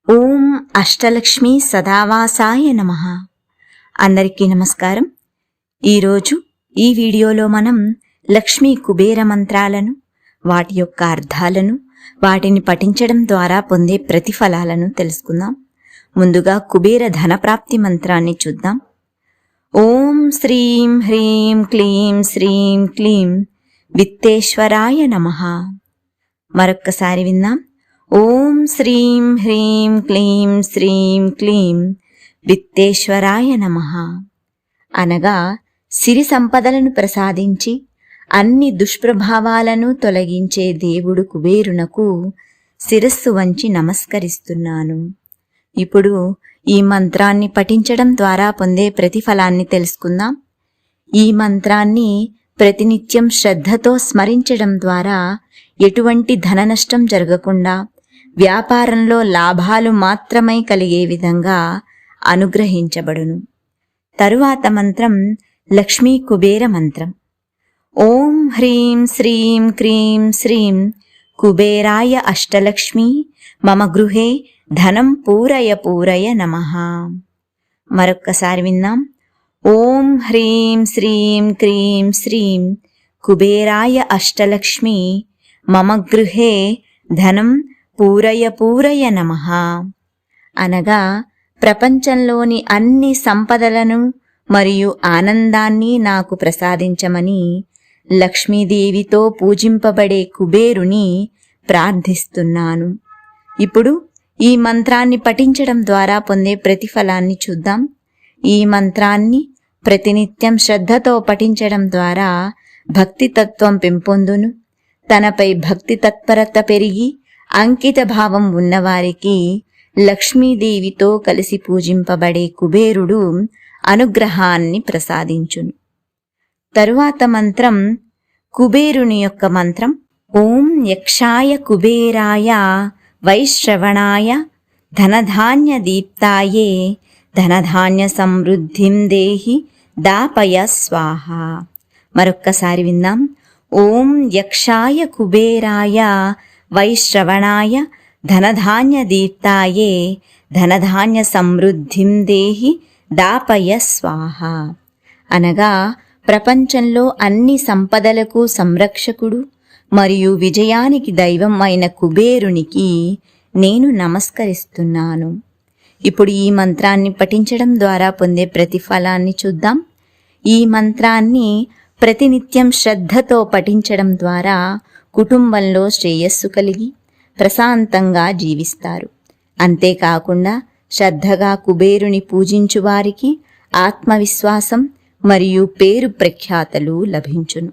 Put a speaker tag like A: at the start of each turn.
A: ఓం అష్టలక్ష్మి సదావాసాయ నమః. అందరికీ నమస్కారం. ఈరోజు ఈ వీడియోలో మనం లక్ష్మీ కుబేర మంత్రాలను, వాటి యొక్క అర్థాలను, వాటిని పఠించడం ద్వారా పొందే ప్రతిఫలాలను తెలుసుకుందాం. ముందుగా కుబేర ధనప్రాప్తి మంత్రాన్ని చూద్దాం. ఓం శ్రీం హ్రీం క్లీం శ్రీం క్లీం విత్తేశ్వరాయ నమః. మరొక్కసారి విందాం. ఓం శ్రీం హ్రీం క్లీం శ్రీం క్లీం విత్తేశ్వరాయ నమః. అనగా సిరి సంపదలను ప్రసాదించి అన్ని దుష్ప్రభావాలను తొలగించే దేవుడు కుబేరునకు శిరస్సు వంచి నమస్కరిస్తున్నాను. ఇప్పుడు ఈ మంత్రాన్ని పఠించడం ద్వారా పొందే ప్రతిఫలాన్ని తెలుసుకుందాం. ఈ మంత్రాన్ని ప్రతినిత్యం శ్రద్ధతో స్మరించడం ద్వారా ఎటువంటి ధన నష్టం జరగకుండా వ్యాపారంలో లాభాలు మాత్రమే కలిగే విధంగా అనుగ్రహించబడును. తరువాత మంత్రం లక్ష్మీ కుబేర మంత్రం. ఓం హ్రీం శ్రీం క్రీం శ్రీం కుబేరాయ అష్టలక్ష్మి మమ గృహే ధనం పూరయ పూరయ నమః. మరొక్కసారి విందాం. ఓం హ్రీం శ్రీం క్రీం శ్రీం కుబేరాయ అష్టలక్ష్మి మమ గృహే ధనం పూరయ పూరయ నమః. అనగా ప్రపంచంలోని అన్ని సంపదలను మరియు ఆనందాన్ని నాకు ప్రసాదించమని లక్ష్మీదేవితో పూజింపబడే కుబేరుని ప్రార్థిస్తున్నాను. ఇప్పుడు ఈ మంత్రాన్ని పఠించడం ద్వారా పొందే ప్రతిఫలాన్ని చూద్దాం. ఈ మంత్రాన్ని ప్రతినిత్యం శ్రద్ధతో పఠించడం ద్వారా భక్తితత్వం పెంపొందును. తనపై భక్తి తత్పరత పెరిగి అంకిత భావం ఉన్నవారికి లక్ష్మీదేవితో కలిసి పూజింపబడే కుబేరుడు అనుగ్రహాన్ని ప్రసాదించును. తరువాత మంత్రం కుబేరుని యొక్క మంత్రం. ఓం యక్షాయ కుబేరాయ వైశ్రవణాయ ధనధాన్య దీప్తాయే ధనధాన్య సమృద్ధిం దేహి దాపయ స్వాహ. మరొక్కసారి విందాం. ఓం యక్షాయ కుబేరాయ వైశ్రవణాయ ధనధాన్య దీప్తాయే ధనధాన్య సమృద్ధిం దేహి దాపయ స్వాహ. అనగా ప్రపంచంలో అన్ని సంపదలకు సంరక్షకుడు మరియు విజయానికి దైవం అయిన కుబేరునికి నేను నమస్కరిస్తున్నాను. ఇప్పుడు ఈ మంత్రాన్ని పఠించడం ద్వారా పొందే ప్రతిఫలాన్ని చూద్దాం. ఈ మంత్రాన్ని ప్రతినిత్యం శ్రద్ధతో పఠించడం ద్వారా కుటుంబంలో శ్రేయస్సు కలిగి ప్రశాంతంగా జీవిస్తారు. అంతేకాకుండా శ్రద్ధగా కుబేరుని పూజించువారికి ఆత్మవిశ్వాసం మరియు పేరు ప్రఖ్యాతలు లభించును.